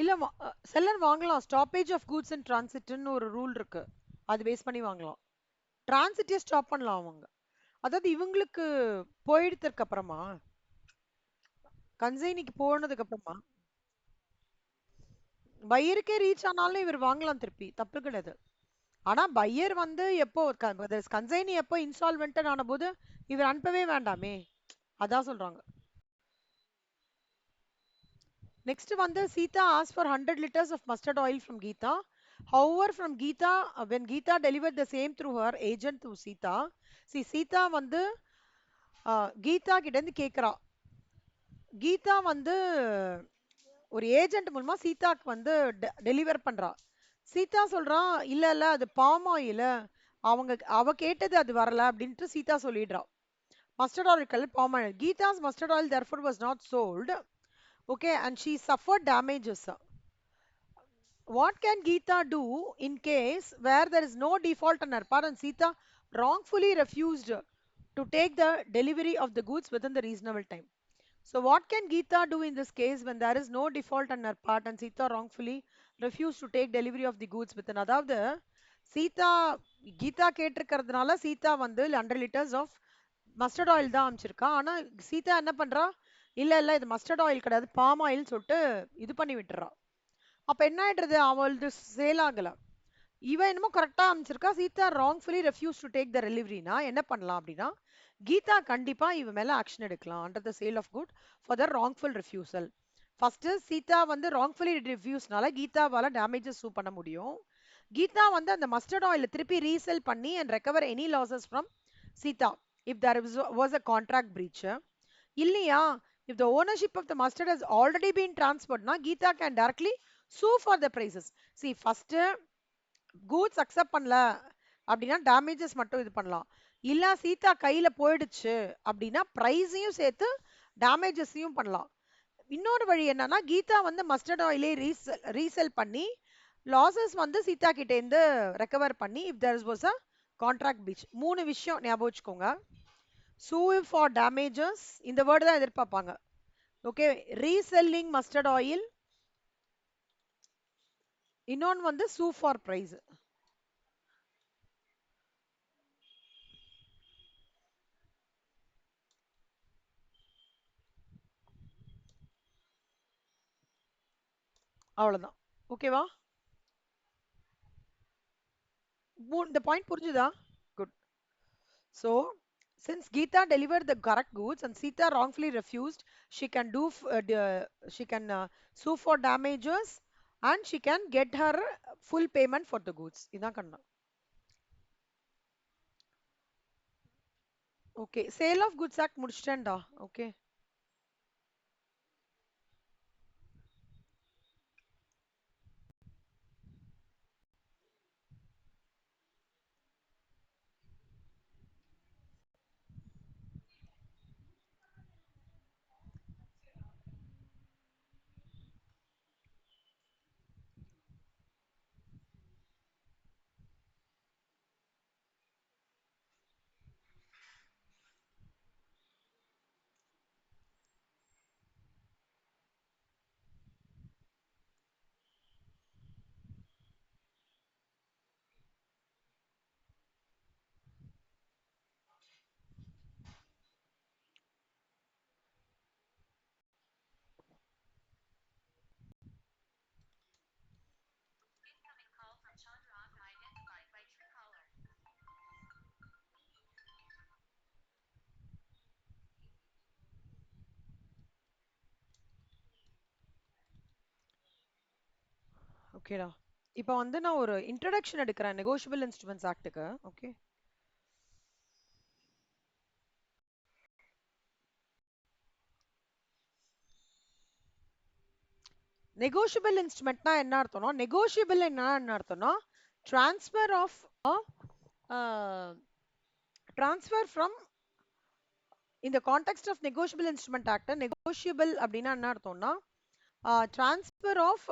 இல்ல செல்லர் வாங்கலாம். Stoppage of goods and டிரான்சிட்னு ஒரு ரூல் இருக்கு. அது பேஸ் பண்ணி வாங்கலாம். டிரான்சிட்டே ஸ்டாப் பண்ணலாம் அவங்க. அதாவது இவங்களுக்கு போயிடுறதுக்கு அப்புறமா கன்சைனிக்கு போனதுக்கு அப்புறமா பையருக்கே ரீச் ஆனாலும் இவர் வாங்கலாம் திருப்பி, தப்பு கிடையாது. ஆனா பையர் வந்து எப்போ கன்சைனி எப்போ இன்ஸ்டால்மெண்ட் ஆன போது இவர் அனுப்பவே வேண்டாமே, அதான் சொல்றாங்க. Next வந்து Sita asked for 100 liters of mustard oil from Geeta. However, from Geeta, when Geeta delivered the same through her agent to Sita, see Sita வந்து கீதா கிட்ட இருந்து கேக்குறா. கீதா வந்து ஒரு ஏஜென்ட் மூலமா சீதாக்கு வந்து டெலிவர் பண்றா. சீதா சொல்றா இல்ல இல்ல அது பாம் ஆயில், அவ கேட்டது அது வரல அப்படின்ட்டு சீதா சொல்லிடுறா. மஸ்டர்ட் ஆயில் கல் palm oil. Geetha's mustard oil therefore was not sold. Okay, and she suffered damages. What can Geeta do in case where there is no default on her part and Sita wrongfully refused to take the delivery of the goods within the reasonable time? So what can Geeta do in this case when there is no default on her part and Sita wrongfully refused to take delivery of the goods within? அதாவது சீதா கீதா கேட்டிருக்கிறதுனால சீதா வந்து 100 liters of mustard oil தான் அமைச்சிருக்கா. ஆனா சீதா என்ன பண்றா, இல்ல இல்ல இது mustard oil கிடையாது பாம் ஆயில் சொல்லிட்டு இது பண்ணி விட்டுறா. அப்ப என்ன ஆயிடுறது, அவளது சேல் ஆகல. இவன் என்னமோ கரெக்டா அமைச்சிருக்கா, Sita wrongfully refuse to take the டெலிவரினா என்ன பண்ணலாம் அப்படின்னா, கீதா கண்டிப்பா இவ மேல ஆக்ஷன் எடுக்கலாம் under the sale of good for the wrongful refusal. First Sita வந்து ராங்ஃபுல்லி ரெஃப்யூஸ்னால கீதாவால டேமேஜஸ் சூ பண்ண முடியும். கீதா வந்து அந்த மஸ்டர்ட் ஆயில் திருப்பி ரீசெல் பண்ணி and recover any losses from Seetha if there was a contract breach. இல்லையா, if the ownership of the mustard has already been transferred na Geeta can directly sue for the prices. See first goods accept பண்ணல அப்படின்னா damages மட்டும் இது பண்ணலாம். இல்ல சீதா கையில போயிடுச்சு அப்படின்னா பிரைஸையும் சேர்த்து டேமேஜஸையும் பண்ணலாம். இன்னொரு வழி என்னன்னா கீதா வந்து மஸ்டர்ட் ஆயிலே ரீசெல் பண்ணி லாசஸ் வந்து சீதா கிட்ட இருந்து ரெக்கவர் பண்ணி if there was a contract breach. மூணு விஷயம் ஞாபகம் வச்சுக்கோங்க. sue for damages இந்த வேர்டு தான் எதிர்பார்ப்பாங்க. ஓகே, ரீசெல்லிங் மஸ்டர்ட் ஆயில், இன்னொன்னு வந்து sue for price. அவ்வளவுதான். ஓகேவா, இந்த பாயிண்ட் புரிஞ்சுதா? Good. So since Geeta delivered the correct goods and Sita wrongfully refused, she can she can sue for damages and she can get her full payment for the goods. இதான் கண்ணா. Okay, sale of goods act முடிச்சிட்டேன்டா. Okay, ஓகேடா. இப்போ வந்து நான் ஒரு introduction எடுக்கிறேன் negotiable instruments ஆக்ட்டுக்கு. ஓகே, நெகோஷியபிள் இன்ஸ்ட்ருமெண்ட்னா என்ன அர்த்தம்னா, நெகோஷியபிள் என்ன அர்த்தம்னா ட்ரான்ஸ்ஃபர் ஆஃப் ட்ரான்ஸ்ஃபர் ஃப்ரம் இந்த context of negotiable instrument act. Negotiable அப்படின்னா என்ன அர்த்தம்னா transfer of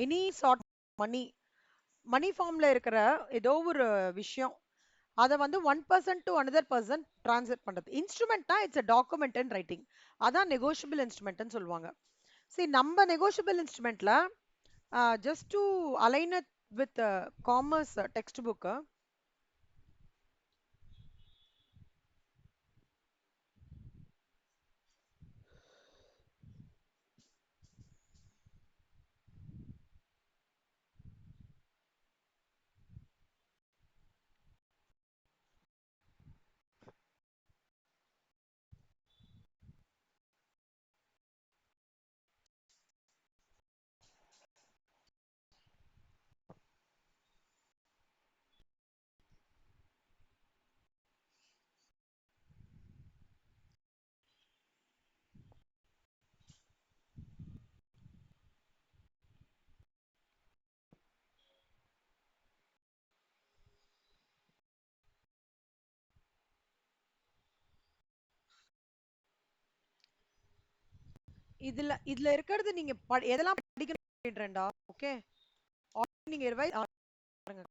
any sort money, money ஃபார்ம்ல இருக்கிற ஏதோ ஒரு விஷயம் அதை வந்து one person to another person transfer பண்றது. இன்ஸ்ட்ருமெண்ட்னா it's a document and writing, அதான் நெகோஷியபிள் இன்ஸ்ட்ருமெண்ட்னு சொல்லுவாங்க. See, நம்ம negotiable instrumentல just to align it with commerce textbook, இதுல இதுல இருக்கிறது நீங்க எதெல்லாம் படிக்கணும் அப்படின்றேன்டா. ஓகே, நீங்க ரிவைஸ் பாருங்க.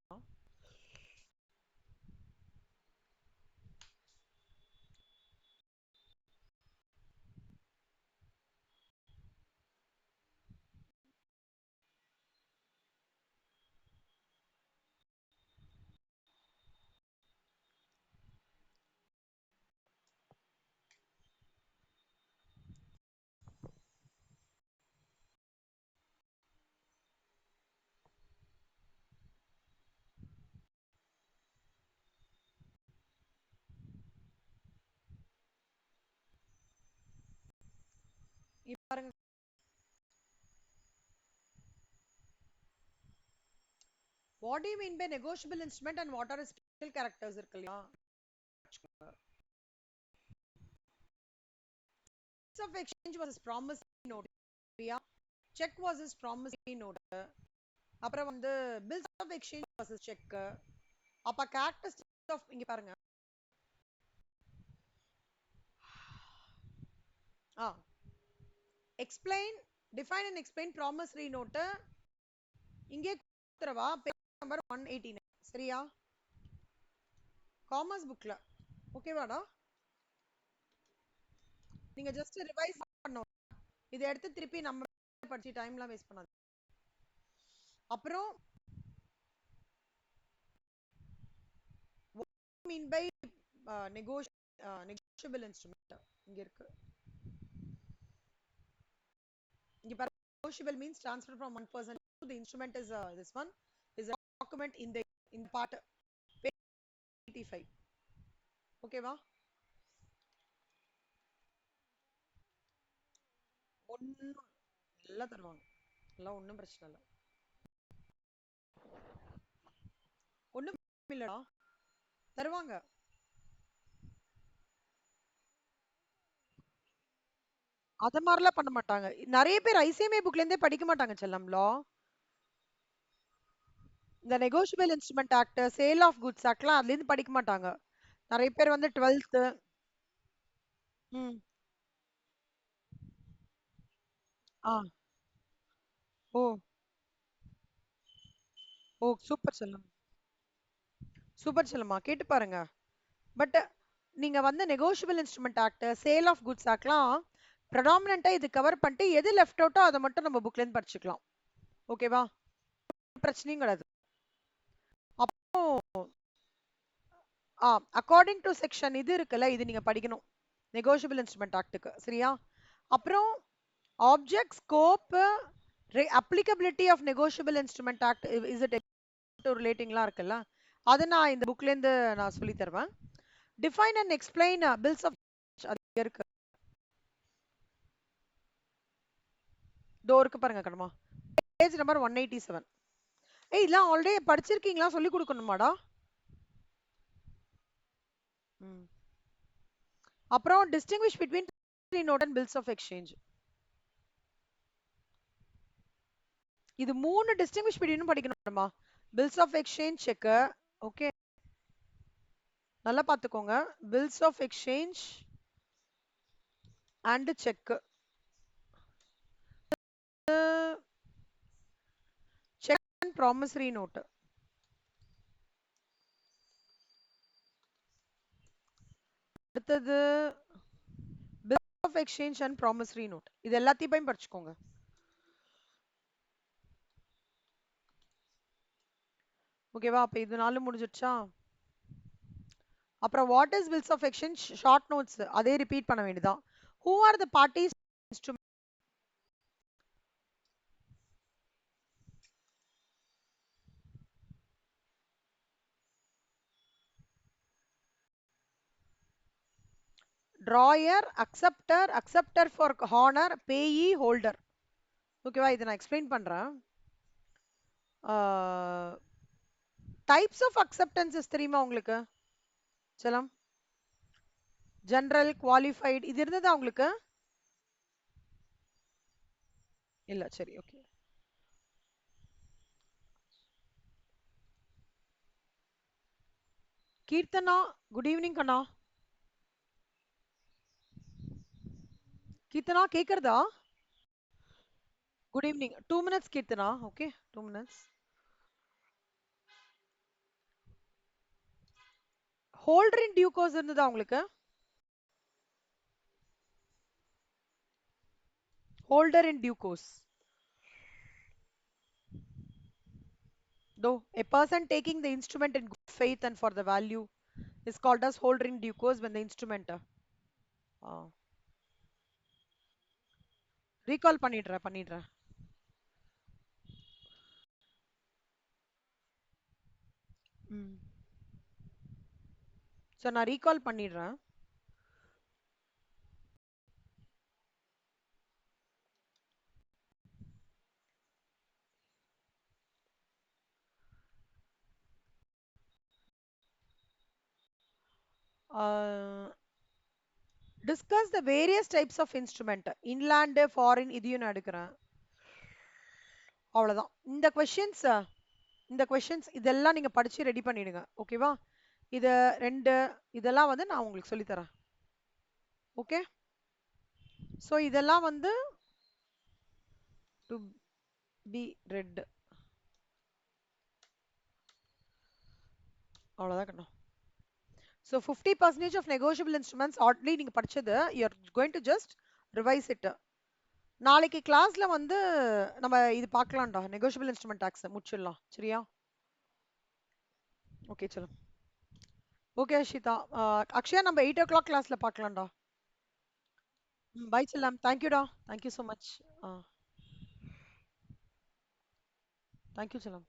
இப்ப பாருங்க, what do you mean by negotiable instrument and what are its special characters இருக்கு இல்லையா? Of exchange was his promissory note. Check was his promissory note. அப்புறம் வந்து bills of exchange was his check. அப்ப characteristics of இங்க பாருங்க. explain, define and explain promissory note. இங்கே கொடுத்துறவா page number 189. சரியா? Commerce புக்ல. ஓகேவாடா? நீங்க ஜஸ்ட் ரிவைஸ் பண்ணணும். இதை எடுத்து திருப்பி நம்ம படிச்சு டைம்லாம் வேஸ்ட் பண்ணாது. அப்புறம் what mean by negotiable instrument இங்க இருக்கு. இங்க பாருங்க, negotiable means transfer from one person to the instrument is this one is a document in the part page 85. ஓகேவா? ஒன்னும் எல்லாம் தருவாங்க, எல்லாம் ஒன்றும் பிரச்சனை இல்லை. ஒன்றும் இல்லடா, தருவாங்க. அத மாதிரிலாம் பண்ண மாட்டாங்க. நிறைய பேர் ஐசிஎம்ஏ புக்ல இருந்தே படிக்க மாட்டாங்க செல்லம் லா. இந்த negotiable instrument act, sale of goods ஆக்ட்லாம் அதுல இருந்து படிக்க மாட்டாங்க. நிறைய பேர் வந்து 12th. ம். ஆ. ஓ. ஓ, சூப்பர் செல்லம். சூப்பர் செல்லம்மா, கேட்டு பாருங்க. பட் நீங்க வந்து negotiable instrument act, sale of goods ஆக்ட்லாம் ப்ரெடாமினன்ட்டா இது கவர் பண்ணிட்டு எது லெஃப்ட் அவுட்டோ அதை மட்டும் நம்ம புக்ல இருந்து படிச்சுக்கலாம். ஓகேவா? பிரச்சனையும் கிடையாது. அப்போ அக்கார்டிங் டு செக்ஷன் இது இருக்குல்ல, இது நீங்க படிக்கணும் நெகோஷியபிள் இன்ஸ்ட்ருமெண்ட் ஆக்ட்டுக்கு. சரியா? அப்புறம் object scope, applicability of negotiable instrument act is it to ரிலேட்டிங்லாம் இருக்குல்ல, அதை நான் இந்த புக்ல இருந்து நான் சொல்லி தருவேன். Define and explain bills of அது இருக்கு. டோருக்கு பாருங்க கடமா, பேஜ் நம்பர் 187. ஏய், இதெல்லாம் ஆல்ரெடி படிச்சிருக்கீங்களா? சொல்லி கொடுக்கணுமாடா? அப்புறம் distinguish between note and bills of exchange. இது மூணு டிஸ்டிங்விஷ் பிட்வீன் படிக்கணுமா? Bills of exchange cheque. Okay, நல்லா பாத்துக்கோங்க. Bills of exchange and cheque. Cheque and promissory note. அடுத்தது bills of exchange and promissory note. இது எல்லாத்தையும் படிச்சுக்கோங்க. ஓகேவா? அப்ப இது 4 முடிஞ்சிடுச்சா? அப்புறம் what is bills of exchange short notes அதே ரிப்பீட் பண்ண வேண்டியதான். Who are the parties instrument? Drawer, acceptor, acceptor for honour, பேயி, holder. ஓகேவா? இதை நான் எக்ஸ்பிளைன் பண்றேன். டைப்ஸ் ஆஃப் அக்செப்டன்சஸ் தெரியுமா உங்களுக்கு? செல்லம், ஜெனரல், குவாலிஃபைடு இது இருந்ததா உங்களுக்கு? இல்ல, சரி, ஓகே. கீர்த்தனா, குட் ஈவினிங் கண்ணா. கீர்த்தனா கேக்குறதா? Good evening. 2 minutes Keerthana. Okay, 2 minutes. Holder in due course இருந்ததா உங்களுக்கு? Holder in due course. Though a person taking the instrument in good faith and for the value is called as holder in due course when the instrument uh, recall பண்ணிடுறேன். ம். So நான் recall பண்ணிடுறேன். Discuss the various types of instrument inland foreign இதையும் நான் எடுக்கிறேன். அவ்வளோதான். இந்த questions இதெல்லாம் நீங்க படிச்சு ரெடி பண்ணிடுங்க. ஓகேவா? இது 2 இதெல்லாம் வந்து நான் உங்களுக்கு சொல்லித்தரேன். ஓகே, ஸோ இதெல்லாம் வந்து டு பி ரெட். அவ்வளோதான் கண்ணா. So 50% of negotiable instruments already நீங்கள் படிச்சது you're going to just revise it. நாளைக்கு கிளாஸ்ல வந்து நம்ம இது பார்க்கலாம்டா, நெகோஷியபிள் இன்ஸ்ட்ருமெண்ட் டாக்ஸ் முடிச்சிடலாம். சரியா? ஓகே சலோ. ஓகே அஷிதா. அக்ஷயா, நம்ம 8 o'clock கிளாஸ்ல பார்க்கலாம்டா. பை செல்லம். தேங்க்யூடா. Thank you so much. தேங்க்யூ செல்லம்.